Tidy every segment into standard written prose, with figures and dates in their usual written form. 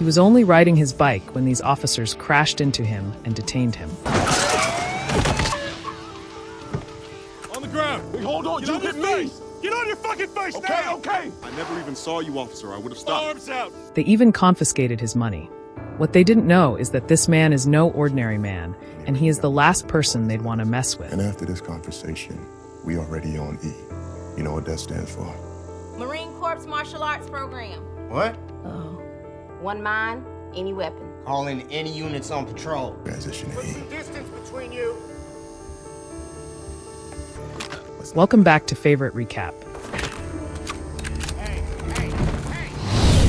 He was only riding his bike when these officers crashed into him and detained him. On the ground! Hey, hold on, Get you on your hit me! face! Get on your fucking face Okay, now! okay! I never even saw you, officer. I would have stopped. Arms out! They even confiscated his money. What they didn't know is that this man is no ordinary man, and he is the last person they'd want to mess with. And after this conversation, we already on E. You know what that stands for? Marine Corps Martial Arts Program. What? One mind, any weapon. Calling any units on patrol. Transition to E. Distance between you. Welcome back to Favorite Recap.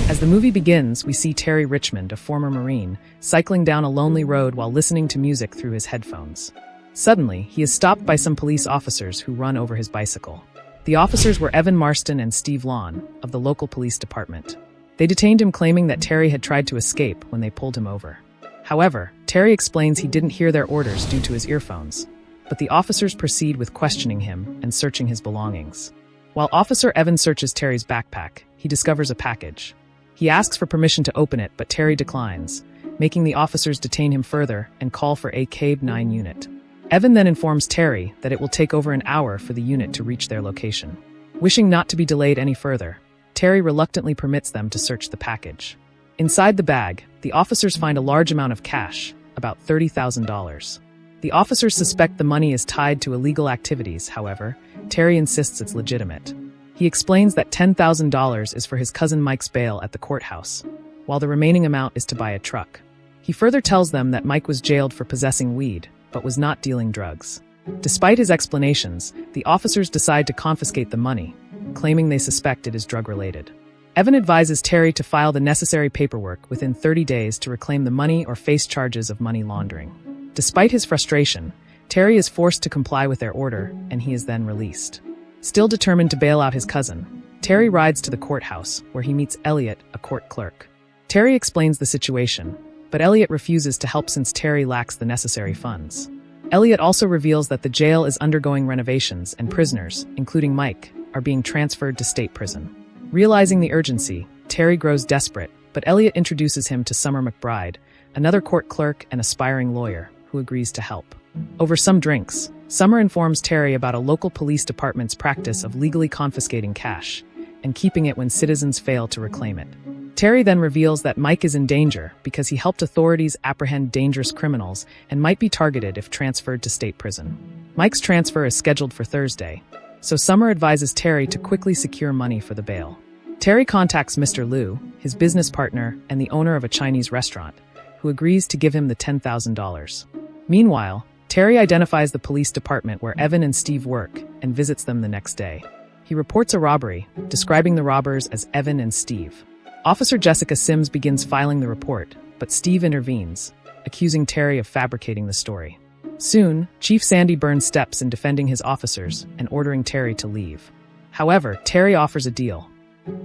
As the movie begins, we see Terry Richmond, a former Marine, cycling down a lonely road while listening to music through his headphones. Suddenly, he is stopped by some police officers who run over his bicycle. The officers were Evan Marston and Steve Lawn, of the local police department. They detained him claiming that Terry had tried to escape when they pulled him over. However, Terry explains he didn't hear their orders due to his earphones, but the officers proceed with questioning him and searching his belongings. While Officer Evan searches Terry's backpack, he discovers a package. He asks for permission to open it, but Terry declines, making the officers detain him further and call for a CABE 9 unit. Evan then informs Terry that it will take over an hour for the unit to reach their location. Wishing not to be delayed any further, Terry reluctantly permits them to search the package. Inside the bag, the officers find a large amount of cash, about $30,000. The officers suspect the money is tied to illegal activities. However, Terry insists it's legitimate. He explains that $10,000 is for his cousin Mike's bail at the courthouse, while the remaining amount is to buy a truck. He further tells them that Mike was jailed for possessing weed, but was not dealing drugs. Despite his explanations, the officers decide to confiscate the money, claiming they suspect it is drug-related. Evan advises Terry to file the necessary paperwork within 30 days to reclaim the money or face charges of money laundering. Despite his frustration, Terry is forced to comply with their order, and he is then released. Still determined to bail out his cousin, Terry rides to the courthouse, where he meets Elliot, a court clerk. Terry explains the situation, but Elliot refuses to help since Terry lacks the necessary funds. Elliot also reveals that the jail is undergoing renovations and prisoners, including Mike, are being transferred to state prison. Realizing the urgency, Terry grows desperate, but Elliot introduces him to Summer McBride, another court clerk and aspiring lawyer, who agrees to help. Over some drinks, Summer informs Terry about a local police department's practice of legally confiscating cash and keeping it when citizens fail to reclaim it. Terry then reveals that Mike is in danger because he helped authorities apprehend dangerous criminals and might be targeted if transferred to state prison. Mike's transfer is scheduled for Thursday, so Summer advises Terry to quickly secure money for the bail. Terry contacts Mr. Liu, his business partner and the owner of a Chinese restaurant, who agrees to give him the $10,000. Meanwhile, Terry identifies the police department where Evan and Steve work and visits them the next day. He reports a robbery, describing the robbers as Evan and Steve. Officer Jessica Sims begins filing the report, but Steve intervenes, accusing Terry of fabricating the story. Soon, Chief Sandy Burns steps in defending his officers and ordering Terry to leave. However, Terry offers a deal.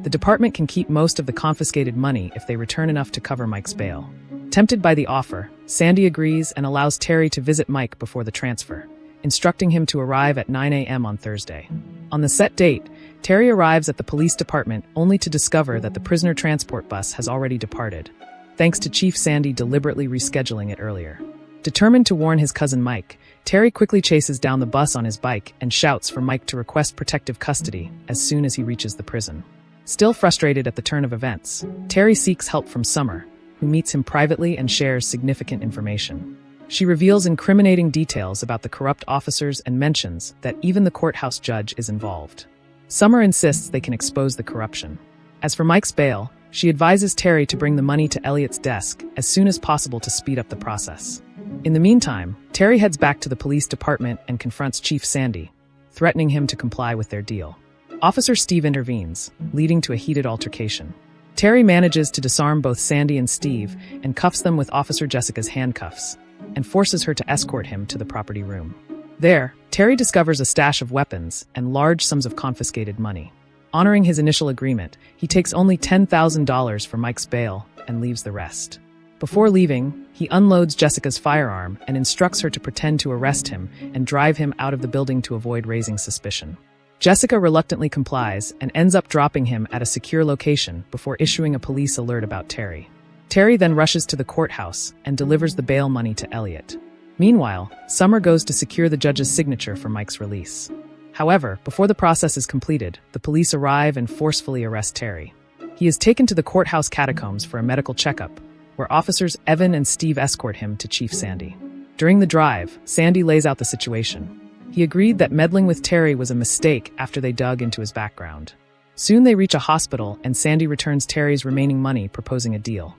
The department can keep most of the confiscated money if they return enough to cover Mike's bail. Tempted by the offer, Sandy agrees and allows Terry to visit Mike before the transfer, instructing him to arrive at 9 a.m. on Thursday. On the set date, Terry arrives at the police department only to discover that the prisoner transport bus has already departed, thanks to Chief Sandy deliberately rescheduling it earlier. Determined to warn his cousin Mike, Terry quickly chases down the bus on his bike and shouts for Mike to request protective custody as soon as he reaches the prison. Still frustrated at the turn of events, Terry seeks help from Summer, who meets him privately and shares significant information. She reveals incriminating details about the corrupt officers and mentions that even the courthouse judge is involved. Summer insists they can expose the corruption. As for Mike's bail, she advises Terry to bring the money to Elliot's desk as soon as possible to speed up the process. In the meantime, Terry heads back to the police department and confronts Chief Sandy, threatening him to comply with their deal. Officer Steve intervenes, leading to a heated altercation. Terry manages to disarm both Sandy and Steve and cuffs them with Officer Jessica's handcuffs, and forces her to escort him to the property room. There, Terry discovers a stash of weapons and large sums of confiscated money. Honoring his initial agreement, he takes only $10,000 for Mike's bail and leaves the rest. Before leaving, he unloads Jessica's firearm and instructs her to pretend to arrest him and drive him out of the building to avoid raising suspicion. Jessica reluctantly complies and ends up dropping him at a secure location before issuing a police alert about Terry. Terry then rushes to the courthouse and delivers the bail money to Elliot. Meanwhile, Summer goes to secure the judge's signature for Mike's release. However, before the process is completed, the police arrive and forcefully arrest Terry. He is taken to the courthouse catacombs for a medical checkup, where officers Evan and Steve escort him to Chief Sandy. During the drive, Sandy lays out the situation. He agreed that meddling with Terry was a mistake after they dug into his background. Soon they reach a hospital and Sandy returns Terry's remaining money, proposing a deal.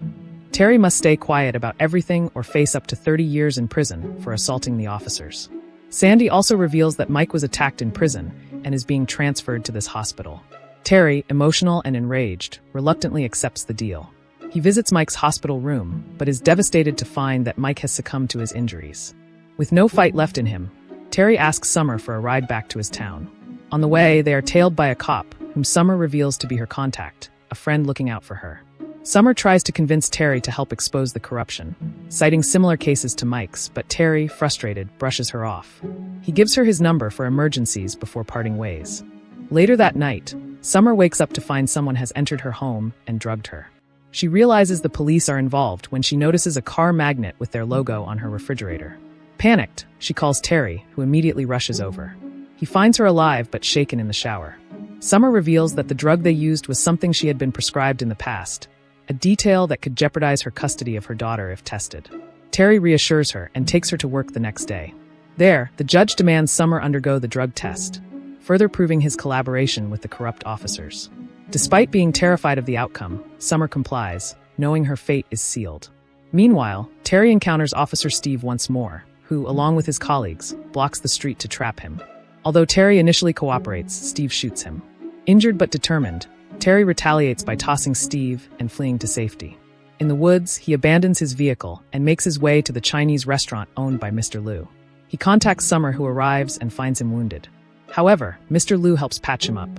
Terry must stay quiet about everything or face up to 30 years in prison for assaulting the officers. Sandy also reveals that Mike was attacked in prison and is being transferred to this hospital. Terry, emotional and enraged, reluctantly accepts the deal. He visits Mike's hospital room, but is devastated to find that Mike has succumbed to his injuries. With no fight left in him, Terry asks Summer for a ride back to his town. On the way, they are tailed by a cop, whom Summer reveals to be her contact, a friend looking out for her. Summer tries to convince Terry to help expose the corruption, citing similar cases to Mike's, but Terry, frustrated, brushes her off. He gives her his number for emergencies before parting ways. Later that night, Summer wakes up to find someone has entered her home and drugged her. She realizes the police are involved when she notices a car magnet with their logo on her refrigerator. Panicked, she calls Terry, who immediately rushes over. He finds her alive but shaken in the shower. Summer reveals that the drug they used was something she had been prescribed in the past, a detail that could jeopardize her custody of her daughter if tested. Terry reassures her and takes her to work the next day. There, the judge demands Summer undergo the drug test, further proving his collaboration with the corrupt officers. Despite being terrified of the outcome, Summer complies, knowing her fate is sealed. Meanwhile, Terry encounters Officer Steve once more, who, along with his colleagues, blocks the street to trap him. Although Terry initially cooperates, Steve shoots him. Injured but determined, Terry retaliates by tossing Steve and fleeing to safety. In the woods, he abandons his vehicle and makes his way to the Chinese restaurant owned by Mr. Liu. He contacts Summer, who arrives and finds him wounded. However, Mr. Liu helps patch him up.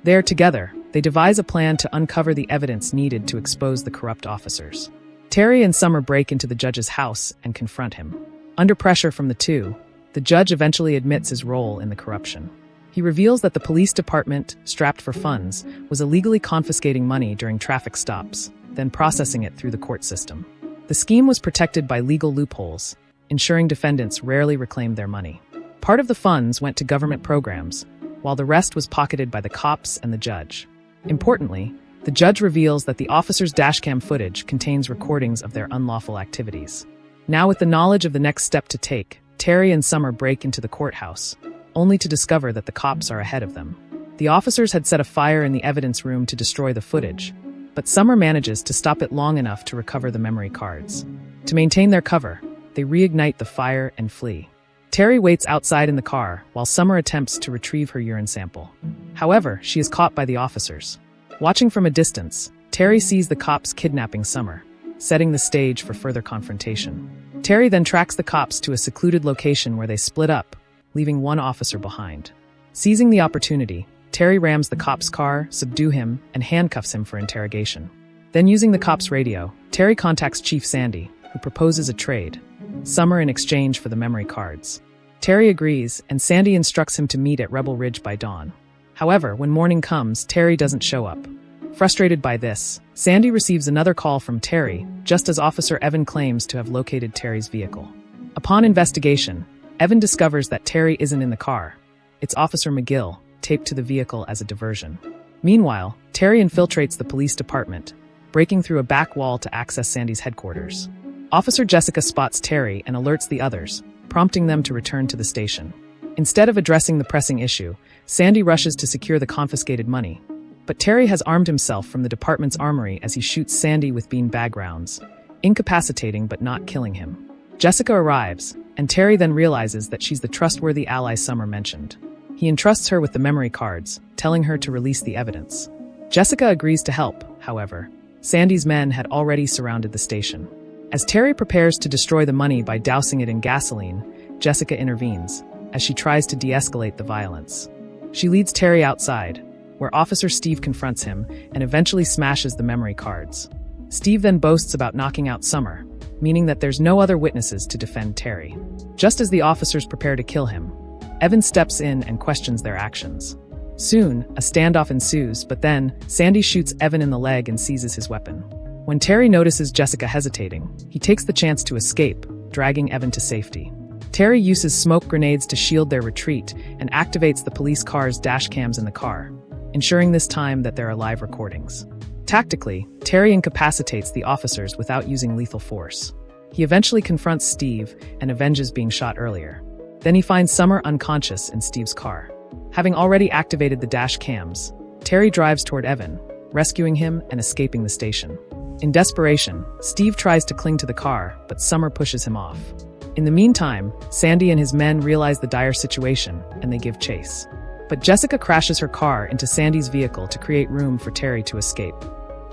There, together, they devise a plan to uncover the evidence needed to expose the corrupt officers. Terry and Summer break into the judge's house and confront him. Under pressure from the two, the judge eventually admits his role in the corruption. He reveals that the police department, strapped for funds, was illegally confiscating money during traffic stops, then processing it through the court system. The scheme was protected by legal loopholes, ensuring defendants rarely reclaimed their money. Part of the funds went to government programs, while the rest was pocketed by the cops and the judge. Importantly, the judge reveals that the officers' dashcam footage contains recordings of their unlawful activities. Now, with the knowledge of the next step to take, Terry and Summer break into the courthouse, only to discover that the cops are ahead of them. The officers had set a fire in the evidence room to destroy the footage, but Summer manages to stop it long enough to recover the memory cards. To maintain their cover, they reignite the fire and flee. Terry waits outside in the car while Summer attempts to retrieve her urine sample. However, she is caught by the officers. Watching from a distance, Terry sees the cops kidnapping Summer, setting the stage for further confrontation. Terry then tracks the cops to a secluded location where they split up, leaving one officer behind. Seizing the opportunity, Terry rams the cop's car, subdues him, and handcuffs him for interrogation. Then, using the cop's radio, Terry contacts Chief Sandy, who proposes a trade, Summer in exchange for the memory cards. Terry agrees, and Sandy instructs him to meet at Rebel Ridge by dawn. However, when morning comes, Terry doesn't show up. Frustrated by this, Sandy receives another call from Terry, just as Officer Evan claims to have located Terry's vehicle. Upon investigation, Evan discovers that Terry isn't in the car. It's Officer McGill, taped to the vehicle as a diversion. Meanwhile, Terry infiltrates the police department, breaking through a back wall to access Sandy's headquarters. Officer Jessica spots Terry and alerts the others, prompting them to return to the station. Instead of addressing the pressing issue, Sandy rushes to secure the confiscated money. But Terry has armed himself from the department's armory as he shoots Sandy with beanbag rounds, incapacitating but not killing him. Jessica arrives, and Terry then realizes that she's the trustworthy ally Summer mentioned. He entrusts her with the memory cards, telling her to release the evidence. Jessica agrees to help, however. Sandy's men had already surrounded the station. As Terry prepares to destroy the money by dousing it in gasoline, Jessica intervenes, as she tries to de-escalate the violence. She leads Terry outside, where Officer Steve confronts him and eventually smashes the memory cards. Steve then boasts about knocking out Summer, meaning that there's no other witnesses to defend Terry. Just as the officers prepare to kill him, Evan steps in and questions their actions. Soon, a standoff ensues, but then Sandy shoots Evan in the leg and seizes his weapon. When Terry notices Jessica hesitating, he takes the chance to escape, dragging Evan to safety. Terry uses smoke grenades to shield their retreat and activates the police car's dash cams in the car, ensuring this time that there are live recordings. Tactically, Terry incapacitates the officers without using lethal force. He eventually confronts Steve and avenges being shot earlier. Then he finds Summer unconscious in Steve's car. Having already activated the dash cams, Terry drives toward Evan, rescuing him and escaping the station. In desperation, Steve tries to cling to the car, but Summer pushes him off. In the meantime, Sandy and his men realize the dire situation, and they give chase. But Jessica crashes her car into Sandy's vehicle to create room for Terry to escape.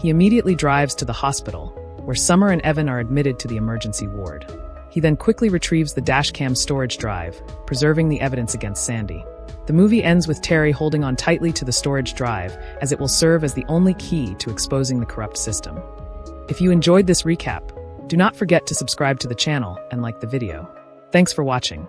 He immediately drives to the hospital, where Summer and Evan are admitted to the emergency ward. He then quickly retrieves the dashcam storage drive, preserving the evidence against Sandy. The movie ends with Terry holding on tightly to the storage drive, as it will serve as the only key to exposing the corrupt system. If you enjoyed this recap, do not forget to subscribe to the channel and like the video. Thanks for watching.